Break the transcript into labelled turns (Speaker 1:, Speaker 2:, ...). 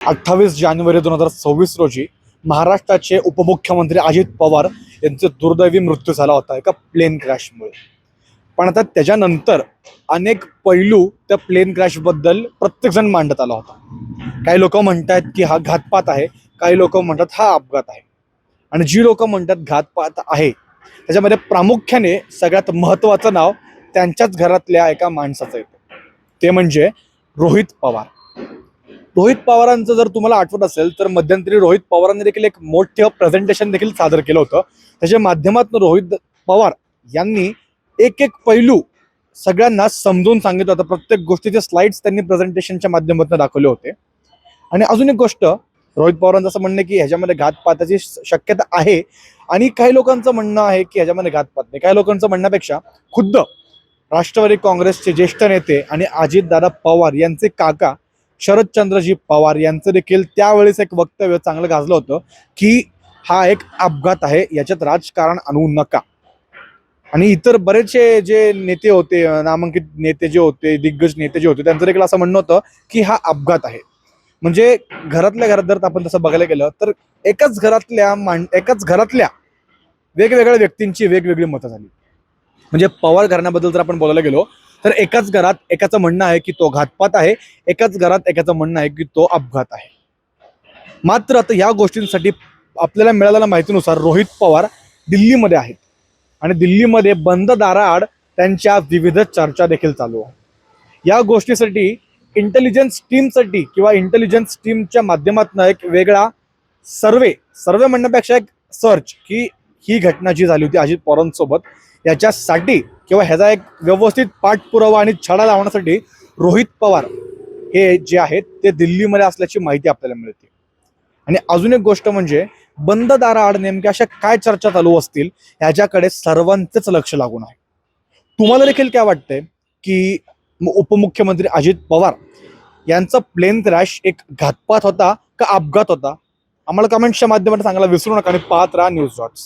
Speaker 1: 28 जानेवारी 2026 रोजी महाराष्ट्राचे उपमुख्यमंत्री अजित पवार यांचे दुर्दैवी मृत्यू झाला होता एका प्लेन क्रॅशमुळे. पण आता त्याच्यानंतर अनेक पैलू त्या प्लेन क्रॅशबद्दल प्रत्येकजण मांडत आला होता. काही लोक म्हणतात की हा घातपात आहे, काही लोक म्हणतात हा अपघात आहे. आणि जी लोक म्हणतात घातपात आहे त्याच्यामध्ये प्रामुख्याने सगळ्यात महत्त्वाचं नाव त्यांच्याच घरातल्या एका माणसाचं येतं, ते म्हणजे रोहित पवार. रोहित पवारांचं जर तुम्हाला आठवत असेल तर मध्यंतरी रोहित पवारांनी देखील एक मोठं प्रेझेंटेशन देखील सादर केलं होतं. त्याच्या माध्यमातून रोहित पवार यांनी एक एक पैलू सगळ्यांना समजून सांगितलं होतं. प्रत्येक गोष्टीचे स्लाइड्स त्यांनी प्रेझेंटेशनच्या माध्यमातून दाखवले होते. आणि अजून एक गोष्ट, रोहित पवारांचं असं म्हणणं की ह्याच्यामध्ये घातपाताची शक्यता आहे आणि काही लोकांचं म्हणणं आहे की ह्याच्यामध्ये घातपात नाही. काही लोकांचं म्हणण्यापेक्षा खुद्द राष्ट्रवादी काँग्रेसचे ज्येष्ठ नेते आणि अजितदादा पवार यांचे काका शरदचंद्रजी पवार यांचं देखील त्यावेळेस एक वक्तव्य चांगलं गाजलं होतं की हा एक अपघात आहे, याच्यात राजकारण आणू नका. आणि इतर बरेचसे जे नेते होते, नामांकित नेते जे होते, दिग्गज नेते जे होते, त्यांचं देखील असं म्हणणं होतं की हा अपघात आहे. म्हणजे घरातल्या घरात जर आपण तसं बघायला गेलं तर एकाच घरातल्या वेगवेगळ्या व्यक्तींची वेगवेगळी मतं झाली. म्हणजे पवार घराण्याबद्दल जर आपण बोलायला गेलो तर एकाच घरात एकाचं म्हणणं आहे की तो घातपात आहे, एकाच घरात एकाचं म्हणणं आहे की तो अपघात आहे. मात्र आता या गोष्टींसाठी आपल्याला मिळालेल्या माहितीनुसार रोहित पवार दिल्लीमध्ये आहेत आणि दिल्लीमध्ये बंद दाराआड त्यांच्या विविध चर्चा देखील चालू आहेत. या गोष्टीसाठी इंटेलिजन्स टीमच्या माध्यमातून एक वेगळा सर्वे म्हणण्यापेक्षा एक सर्च की ही घटना जी झाली होती अजित पवारांसोबत, याच्यासाठी किंवा ह्याचा एक व्यवस्थित पाठपुरावा आणि छडा लावण्यासाठी रोहित पवार हे जे आहेत ते दिल्लीमध्ये असल्याची माहिती आपल्याला मिळते. आणि अजून एक गोष्ट म्हणजे बंद दाराआड नेमक्या अशा काय चर्चा चालू असतील ह्याच्याकडे सर्वांचंच लक्ष लागून आहे. तुम्हाला देखील काय वाटतंय की उपमुख्यमंत्री अजित पवार यांचा प्लेन क्रॅश एक घातपात होता का अपघात होता? आम्हाला कमेंट्सच्या माध्यमातून सांगायला विसरू नका आणि पाहत राहा न्यूज डॉट्स.